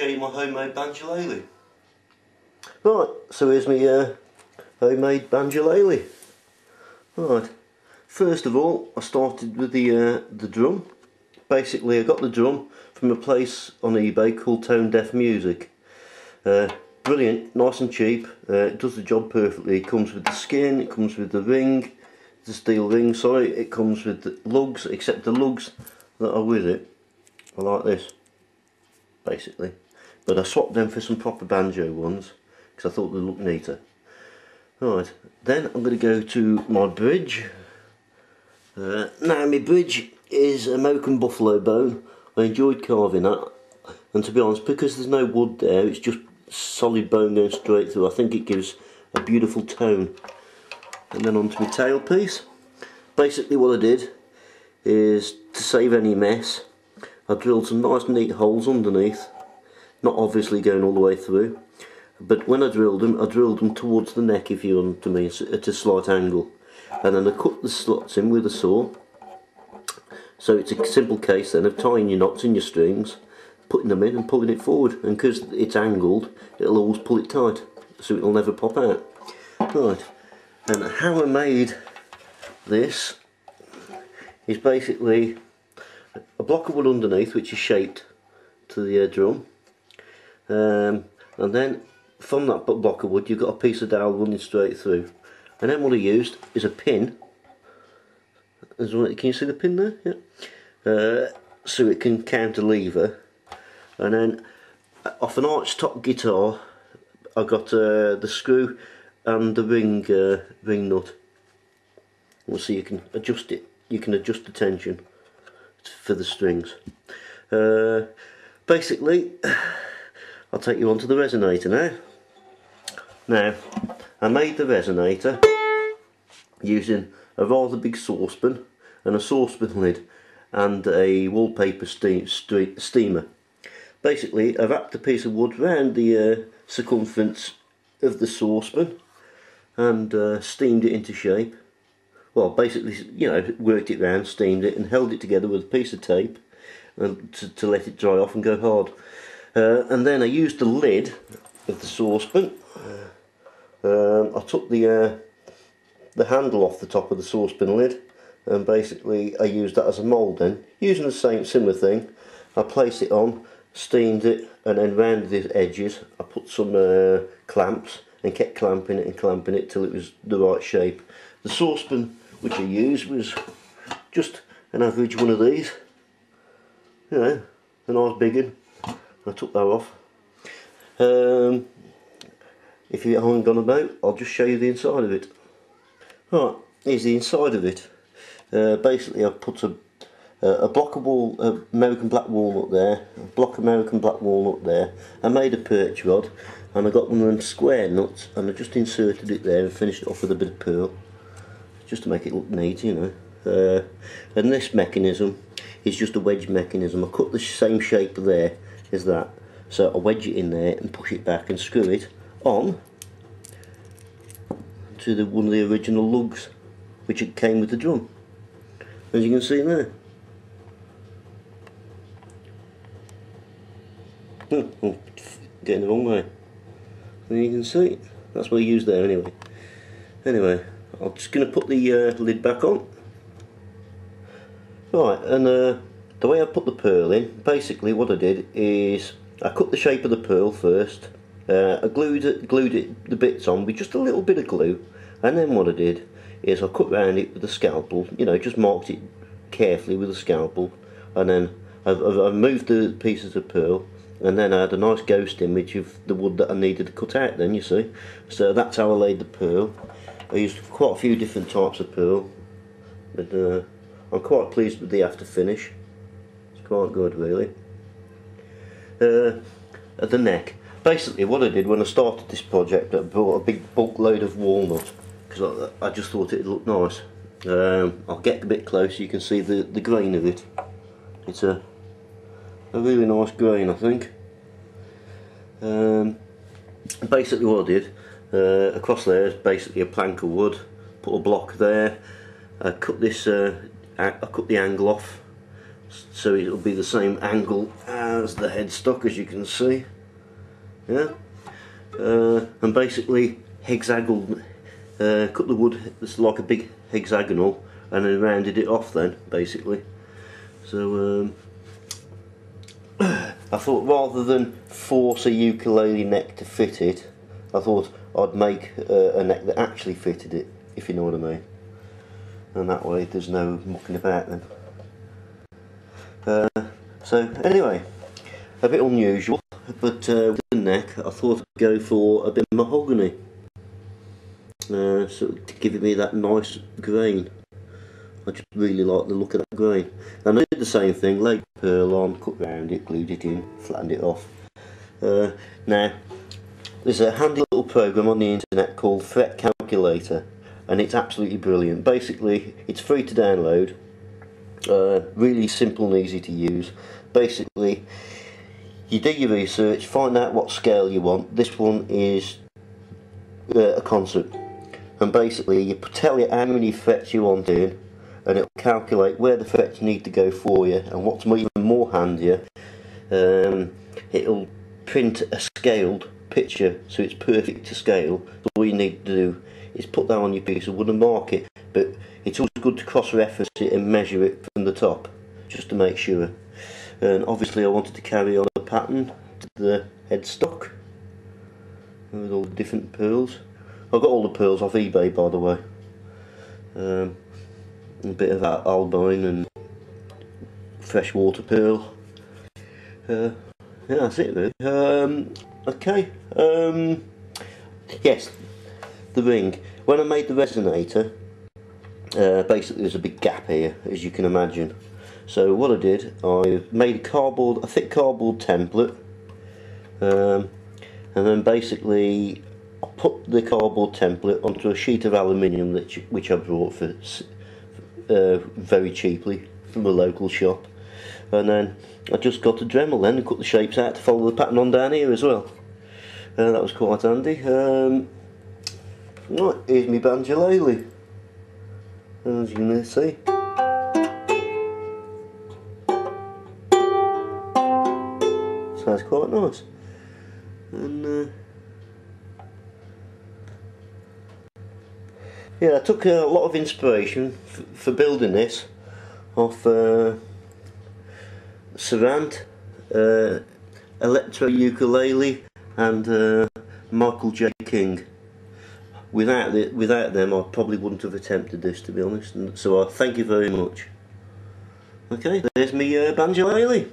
you my homemade banjo. Right, so here's my homemade banjo. Right, first of all I started with the drum. Basically I got the drum from a place on eBay called Tone Deaf Music. Brilliant, nice and cheap, it does the job perfectly. It comes with the skin, it comes with the ring, the steel ring, sorry, it comes with the lugs, except the lugs that are with it are like this, basically. But I swapped them for some proper banjo ones, because I thought they looked neater. Right, then I'm going to go to my bridge. Now my bridge is American buffalo bone. I enjoyed carving that, and to be honest, because there's no wood there, it's just solid bone going straight through. I think it gives a beautiful tone. And then onto my tailpiece. Basically what I did is, to save any mess, I drilled some nice neat holes underneath, not obviously going all the way through, but when I drilled them towards the neck, if you want to me, at a slight angle, and then I cut the slots in with a saw. So it's a simple case then of tying your knots in your strings, putting them in and pulling it forward, and because it's angled it'll always pull it tight, so it'll never pop out. Right, and how I made this is basically a block of wood underneath which is shaped to the drum, and then from that block of wood you've got a piece of dowel running straight through, and then what I used is a pin. Can you see the pin there? Yeah. So it can cantilever. And then off an arch top guitar I got the screw and the ring nut. Well, so you can adjust it. You can adjust the tension for the strings. Basically, I'll take you on to the resonator now. Now, I made the resonator using a rather big saucepan and a saucepan lid and a wallpaper steamer. Basically, I wrapped a piece of wood round the circumference of the saucepan and steamed it into shape. Well, basically, you know, worked it round, steamed it, and held it together with a piece of tape to let it dry off and go hard. And then I used the lid of the saucepan. I took the handle off the top of the saucepan lid, and basically I used that as a mould. Then, using the same similar thing, I placed it on, steamed it, and then round the edges I put some clamps and kept clamping it till it was the right shape. The saucepan which I used was just an average one of these, you know, a nice big one. I took that off. If you haven't gone about, I'll just show you the inside of it. Right, here's the inside of it. Basically I've put a block of American black walnut there, a block of American black walnut there. I made a perch rod and I got one of them square nuts and I just inserted it there and finished it off with a bit of pearl, just to make it look neat, you know. And this mechanism is just a wedge mechanism. I cut the same shape there as that, so I wedge it in there and push it back and screw it on to one of the original lugs which it came with the drum, as you can see there. Oh, getting the wrong way. And you can see that's what I used there anyway. Anyway, I'm just going to put the lid back on. Right, and the way I put the pearl in, basically what I did is I cut the shape of the pearl first. I glued the bits on with just a little bit of glue, and then what I did is I cut round it with a scalpel, you know, just marked it carefully with a scalpel, and then I moved the pieces of pearl, and then I had a nice ghost image of the wood that I needed to cut out then, you see. So that's how I laid the pearl. I used quite a few different types of pearl, but I'm quite pleased with the after finish. It's quite good really. At the neck, basically what I did when I started this project, I bought a big bulk load of walnut because I just thought it'd look nice. I'll get a bit closer, you can see the grain of it. It's a really nice grain, I think. Basically what I did, across there is basically a plank of wood, put a block there, I cut the angle off so it'll be the same angle as the headstock, as you can see. Yeah, and basically hexagonal, cut the wood it's like a big hexagonal, and then rounded it off then basically. So I thought rather than force a ukulele neck to fit it, I thought I'd make a neck that actually fitted it, if you know what I mean. And that way there's no mucking about then. So anyway, a bit unusual, but with the neck I thought I'd go for a bit of mahogany, so to give me that nice grain. I just really like the look of that grain. And I did the same thing, laid pearl on, cut round it, glued it in, flattened it off. Now, there's a handy little program on the internet called Fret Calculator, and it's absolutely brilliant. Basically, it's free to download, really simple and easy to use. Basically, you do your research, find out what scale you want. This one is a concert, and basically you tell it how many frets you want in, and it'll calculate where the frets need to go for you. And what's even more handier, it'll print a scaled picture so it's perfect to scale. So all you need to do is put that on your piece of wood and mark it, but it's always good to cross-reference it and measure it from the top just to make sure. And obviously I wanted to carry on a pattern to the headstock with all the different pearls. I got all the pearls off eBay, by the way. A bit of that albine and freshwater pearl. Yeah, that's it really. Okay. Yes, the ring. When I made the resonator, basically there's a big gap here, as you can imagine. So what I did, I made a thick cardboard template, and then basically I put the cardboard template onto a sheet of aluminium which I brought for very cheaply from a local shop, and then I just got a Dremel then and cut the shapes out to follow the pattern on down here as well. That was quite handy. Right, here's my banjo, as you can see. Sounds quite nice. And yeah, I took a lot of inspiration for building this off Sarant, Electro Ukulele, and Michael J. King. Without them, I probably wouldn't have attempted this, to be honest. And so I thank you very much. Okay, there's me banjo.